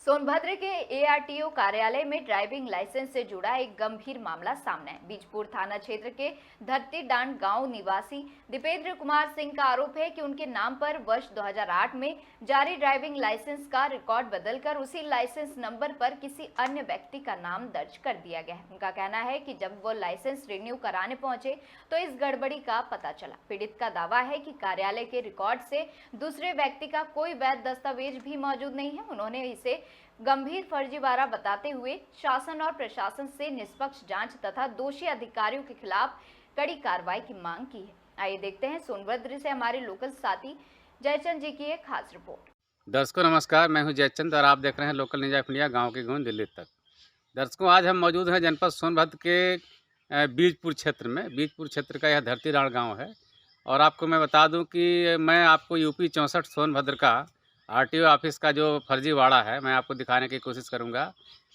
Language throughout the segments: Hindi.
सोनभद्र के एआरटीओ कार्यालय में ड्राइविंग लाइसेंस से जुड़ा एक गंभीर मामला सामने है। बीजपुर थाना क्षेत्र के धरती डांड गांव निवासी दीपेंद्र कुमार सिंह का आरोप है कि उनके नाम पर वर्ष 2008 में जारी ड्राइविंग लाइसेंस का रिकॉर्ड बदलकर उसी लाइसेंस नंबर पर किसी अन्य व्यक्ति का नाम दर्ज कर दिया गया है। उनका कहना है कि जब वो लाइसेंस रिन्यू कराने पहुंचे तो इस गड़बड़ी का पता चला। पीड़ित का दावा है कि कार्यालय के रिकॉर्ड से दूसरे व्यक्ति का कोई वैध दस्तावेज भी मौजूद नहीं है। उन्होंने इसे गंभीर फर्जीवाड़ा बताते हुए शासन और प्रशासन से निष्पक्ष जांच तथा दोषी अधिकारियों के खिलाफ कड़ी कार्रवाई की मांग की है। आइए देखते हैं सोनभद्र से हमारे लोकल साथी जयचंद जी की एक खास रिपोर्ट। दर्शकों नमस्कार, मैं हूं जयचंद और आप देख रहे हैं लोकल न्यूज ऑफ इंडिया गाँव की गूंज दिल्ली तक। दर्शकों, आज हम मौजूद हैं जनपद सोनभद्र के बीजपुर क्षेत्र में। बीजपुर क्षेत्र का यह धरतीराड़ गांव है और आपको मैं बता दूं कि मैं आपको यूपी 64 सोनभद्र का आरटीओ ऑफिस का जो फर्जीवाड़ा है मैं आपको दिखाने की कोशिश करूंगा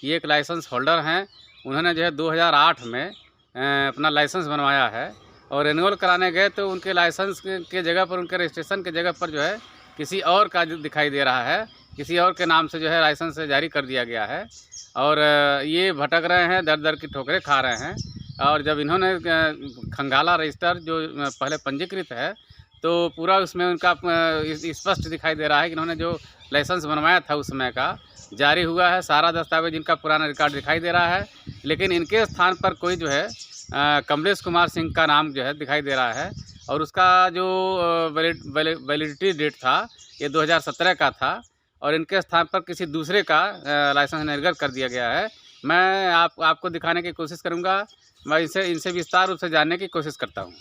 कि एक लाइसेंस होल्डर हैं, उन्होंने जो है 2008 में अपना लाइसेंस बनवाया है और रिन्यूअल कराने गए तो उनके लाइसेंस के जगह पर, उनके रजिस्ट्रेशन के जगह पर जो है किसी और का दिखाई दे रहा है, किसी और के नाम से जो है लाइसेंस जारी कर दिया गया है और ये भटक रहे हैं, दर दर की ठोकरें खा रहे हैं। और जब इन्होंने खंगाला रजिस्टर जो पहले पंजीकृत है तो पूरा उसमें उनका स्पष्ट दिखाई दे रहा है कि इन्होंने जो लाइसेंस बनवाया था उस समय का जारी हुआ है, सारा दस्तावेज इनका पुराना रिकॉर्ड दिखाई दे रहा है। लेकिन इनके स्थान पर कोई जो है कमलेश कुमार सिंह का नाम जो है दिखाई दे रहा है और उसका जो वैलिडिटी डेट था ये 2017 का था और इनके स्थान पर किसी दूसरे का लाइसेंस निर्गत कर दिया गया है। मैं आपको दिखाने की कोशिश करूंगा, मैं इनसे विस्तार रूप से जानने की कोशिश करता हूं।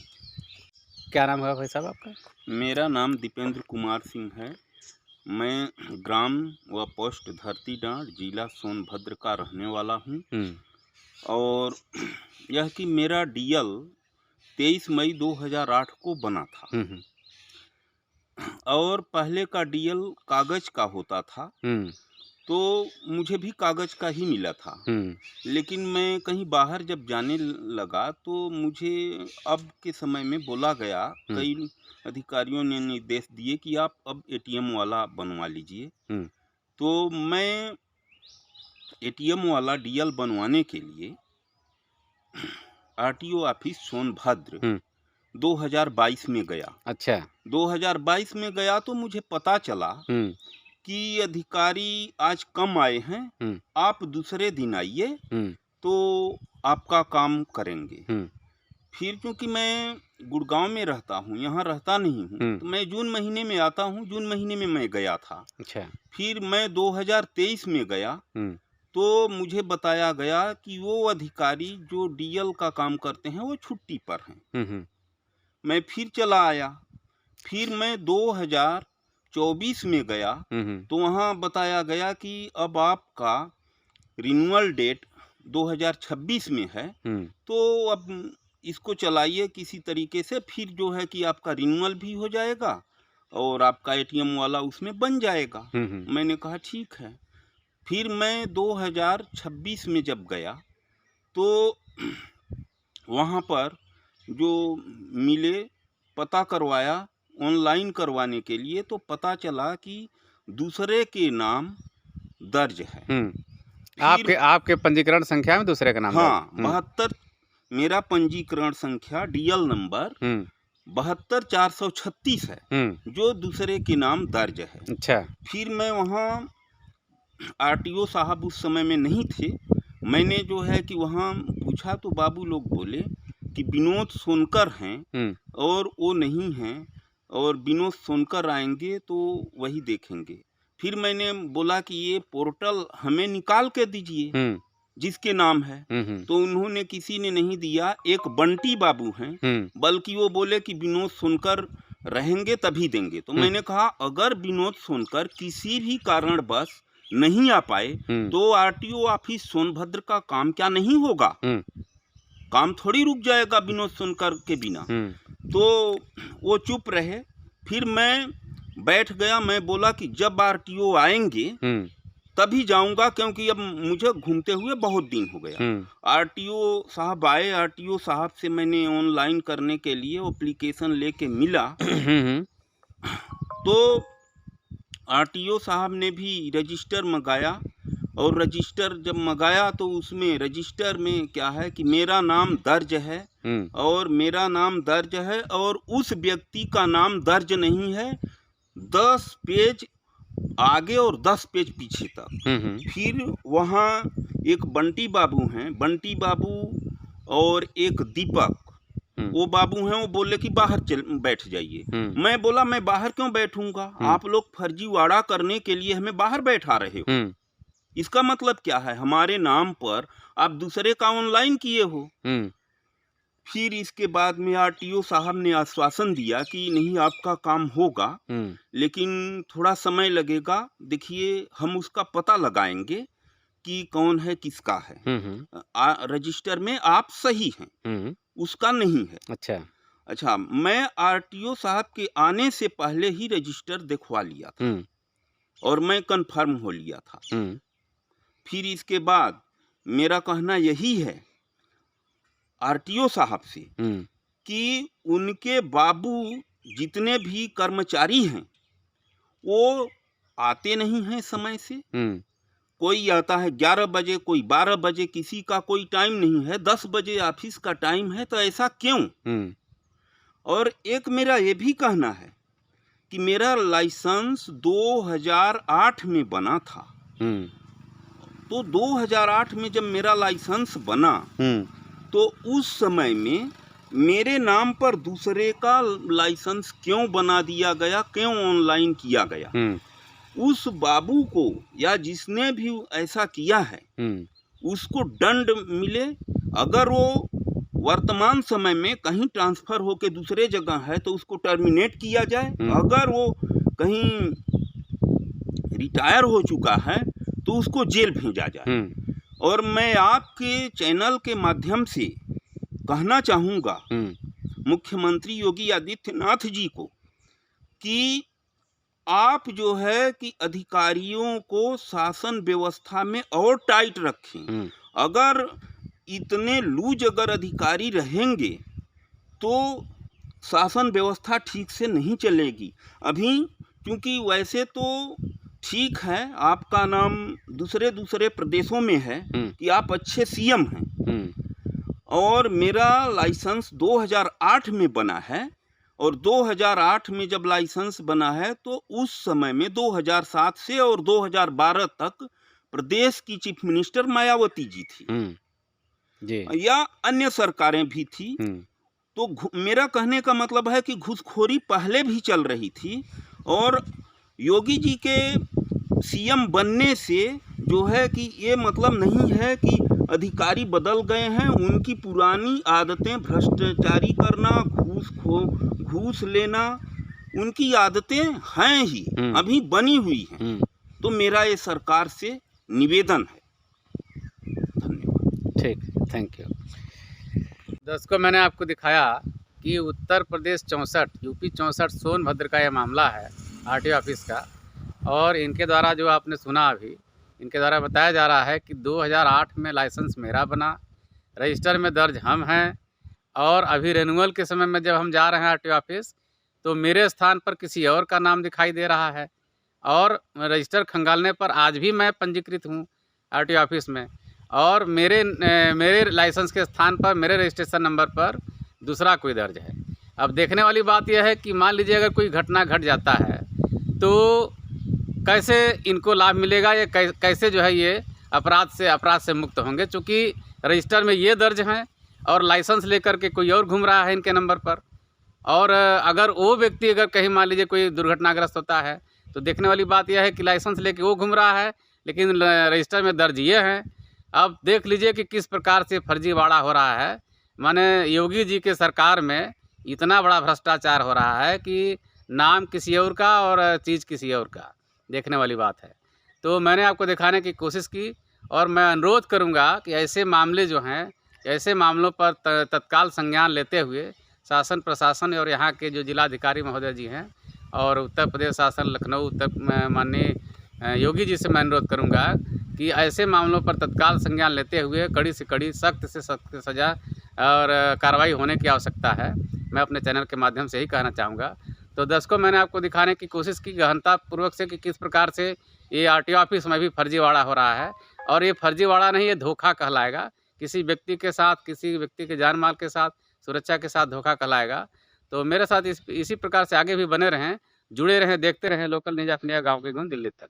क्या नाम है भाई साहब आपका? मेरा नाम दीपेंद्र कुमार सिंह है। मैं ग्राम व पोस्ट धरती डांड जिला सोनभद्र का रहने वाला हूँ और यह कि मेरा डीएल 23 मई 2008 को बना था और पहले का डीएल कागज का होता था तो मुझे भी कागज का ही मिला था। लेकिन मैं कहीं बाहर जब जाने लगा तो मुझे अब के समय में बोला गया, कई अधिकारियों ने निर्देश दिए कि आप अब एटीएम वाला बनवा लीजिए। तो मैं एटीएम वाला डीएल बनवाने के लिए आरटीओ ऑफिस सोनभद्र 2022 में गया। अच्छा। 2022 में गया तो मुझे पता चला कि अधिकारी आज कम आए हैं, आप दूसरे दिन आइए तो आपका काम करेंगे। फिर क्योंकि मैं गुड़गांव में रहता हूँ, यहाँ रहता नहीं हूँ, तो मैं जून महीने में आता हूँ। जून महीने में मैं गया था। अच्छा। फिर मैं 2023 में गया तो मुझे बताया गया कि वो अधिकारी जो डीएल का काम करते हैं वो छुट्टी पर हैं। मैं फिर चला आया। फिर मैं 2024 में गया तो वहाँ बताया गया कि अब आपका रिन्यूअल डेट 2026 में है तो अब इसको चलाइए किसी तरीके से, फिर जो है कि आपका रिन्यूअल भी हो जाएगा और आपका एटीएम वाला उसमें बन जाएगा। मैंने कहा ठीक है। फिर मैं 2026 में जब गया तो वहाँ पर जो मिले, पता करवाया ऑनलाइन करवाने के लिए, तो पता चला कि दूसरे के नाम दर्ज है। आपके पंजीकरण संख्या में दूसरे का नाम? हाँ, 72 मेरा पंजीकरण संख्या डीएल नंबर 72436 है जो दूसरे के नाम दर्ज है। अच्छा। फिर मैं वहाँ आरटीओ साहब उस समय में नहीं थे। मैंने जो है कि वहाँ पूछा तो बाबू लोग बोले कि विनोद सोनकर हैं और वो नहीं हैं और विनोद सोनकर आएंगे तो वही देखेंगे। फिर मैंने बोला कि ये पोर्टल हमें निकाल के दीजिए जिसके नाम है। तो उन्होंने, किसी ने नहीं दिया। एक बंटी बाबू हैं, बल्कि वो बोले कि विनोद सोनकर रहेंगे तभी देंगे। तो मैंने कहा अगर विनोद सोनकर किसी भी कारणवश नहीं आ पाए तो आरटीओ ऑफिस सोनभद्र का काम क्या नहीं होगा? काम थोड़ी रुक जाएगा विनोद सोनकर के बिना। तो वो चुप रहे। फिर मैं बैठ गया। मैं बोला कि जब आरटीओ आएंगे तभी जाऊंगा, क्योंकि अब मुझे घूमते हुए बहुत दिन हो गया। आरटीओ साहब आए। आरटीओ साहब से मैंने ऑनलाइन करने के लिए एप्लीकेशन लेके मिला तो आरटीओ साहब ने भी रजिस्टर मंगाया, और रजिस्टर जब मंगाया तो उसमें रजिस्टर में क्या है कि मेरा नाम दर्ज है, और मेरा नाम दर्ज है और उस व्यक्ति का नाम दर्ज नहीं है, 10 पेज आगे और 10 पेज पीछे तक। फिर वहाँ एक बंटी बाबू हैं, बंटी बाबू और एक दीपक, वो बाबू हैं, वो बोले कि बाहर चल बैठ जाइए। मैं बोला मैं बाहर क्यों बैठूंगा, आप लोग फर्जीवाड़ा करने के लिए हमें बाहर बैठा रहे हो, इसका मतलब क्या है, हमारे नाम पर आप दूसरे का ऑनलाइन किए हो। फिर इसके बाद में आरटीओ साहब ने आश्वासन दिया कि नहीं आपका काम होगा, लेकिन थोड़ा समय लगेगा, देखिए हम उसका पता लगाएंगे कि कौन है किसका है। रजिस्टर में आप सही हैं, उसका नहीं है। अच्छा, मैं आरटीओ साहब के आने से पहले ही रजिस्टर दिखवा लिया था और मैं कंफर्म हो लिया था। फिर इसके बाद मेरा कहना यही है आरटीओ साहब से कि उनके बाबू जितने भी कर्मचारी हैं वो आते नहीं हैं समय से। कोई आता है 11 बजे, कोई 12 बजे, किसी का कोई टाइम नहीं है, 10 बजे ऑफिस का टाइम है, तो ऐसा क्यों? और एक मेरा ये भी कहना है कि मेरा लाइसेंस 2008 में बना था, तो 2008 में जब मेरा लाइसेंस बना तो उस समय में मेरे नाम पर दूसरे का लाइसेंस क्यों बना दिया गया, क्यों ऑनलाइन किया गया? उस बाबू को या जिसने भी ऐसा किया है उसको दंड मिले। अगर वो वर्तमान समय में कहीं ट्रांसफर होके दूसरे जगह है तो उसको टर्मिनेट किया जाए, अगर वो कहीं रिटायर हो चुका है तो उसको जेल भेजा जाए। और मैं आपके चैनल के माध्यम से कहना चाहूँगा मुख्यमंत्री योगी आदित्यनाथ जी को कि आप जो है कि अधिकारियों को शासन व्यवस्था में और टाइट रखें। अगर इतने लूज अगर अधिकारी रहेंगे तो शासन व्यवस्था ठीक से नहीं चलेगी। अभी क्योंकि वैसे तो ठीक है आपका नाम दूसरे प्रदेशों में है कि आप अच्छे सीएम हैं, और मेरा लाइसेंस 2008 में बना है, और 2008 में जब लाइसेंस बना है तो उस समय में 2007 से और 2012 तक प्रदेश की चीफ मिनिस्टर मायावती जी थी या अन्य सरकारें भी थी। तो मेरा कहने का मतलब है कि घूसखोरी पहले भी चल रही थी, और योगी जी के सीएम बनने से जो है कि ये मतलब नहीं है कि अधिकारी बदल गए हैं, उनकी पुरानी आदतें भ्रष्टाचारी करना, घूस लेना, उनकी आदतें हैं ही, अभी बनी हुई हैं। तो मेरा ये सरकार से निवेदन है। धन्यवाद। ठीक, थैंक यू। दर्शकों, मैंने आपको दिखाया कि उत्तर प्रदेश 64 यूपी 64 सोनभद्र का यह मामला है आरटीओ ऑफिस का, और इनके द्वारा जो आपने सुना अभी, इनके द्वारा बताया जा रहा है कि 2008 में लाइसेंस मेरा बना, रजिस्टर में दर्ज हम हैं, और अभी रिन्यूअल के समय में जब हम जा रहे हैं आरटीओ ऑफिस तो मेरे स्थान पर किसी और का नाम दिखाई दे रहा है, और रजिस्टर खंगालने पर आज भी मैं पंजीकृत हूँ आरटीओ ऑफिस में, और मेरे लाइसेंस के स्थान पर मेरे रजिस्ट्रेशन नंबर पर दूसरा कोई दर्ज है। अब देखने वाली बात यह है कि मान लीजिए अगर कोई घटना घट जाता है तो कैसे इनको लाभ मिलेगा, या कैसे जो है ये अपराध से मुक्त होंगे, चूँकि रजिस्टर में ये दर्ज हैं और लाइसेंस लेकर के कोई और घूम रहा है इनके नंबर पर। और अगर वो व्यक्ति अगर कहीं मान लीजिए कोई दुर्घटनाग्रस्त होता है तो देखने वाली बात यह है कि लाइसेंस लेके वो घूम रहा है लेकिन रजिस्टर में दर्ज ये हैं। अब देख लीजिए कि किस प्रकार से फर्जीवाड़ा हो रहा है। माने योगी जी के सरकार में इतना बड़ा भ्रष्टाचार हो रहा है कि नाम किसी और का और चीज़ किसी और का, देखने वाली बात है। तो मैंने आपको दिखाने की कोशिश की, और मैं अनुरोध करूंगा कि ऐसे मामले जो हैं, ऐसे मामलों पर तत्काल संज्ञान लेते हुए शासन प्रशासन और यहाँ के जो जिलाधिकारी महोदय जी हैं और उत्तर प्रदेश शासन लखनऊ माननीय योगी जी से मैं अनुरोध करूंगा कि ऐसे मामलों पर तत्काल संज्ञान लेते हुए कड़ी से कड़ी, सख्त से सख्त सज़ा और कार्रवाई होने की आवश्यकता है। मैं अपने चैनल के माध्यम से ही कहना चाहूँगा। तो दर्शकों मैंने आपको दिखाने की कोशिश की गहनतापूर्वक से कि किस प्रकार से ये आरटीओ ऑफिस में भी फर्जीवाड़ा हो रहा है। और ये फर्जीवाड़ा नहीं, ये धोखा कहलाएगा। किसी व्यक्ति के साथ, किसी व्यक्ति के जान माल के साथ, सुरक्षा के साथ धोखा कहलाएगा। तो मेरे साथ इसी प्रकार से आगे भी बने रहें, जुड़े रहें, देखते रहें लोकल न्यूज़ ऑफ इंडिया गाँव की गूंज दिल्ली तक।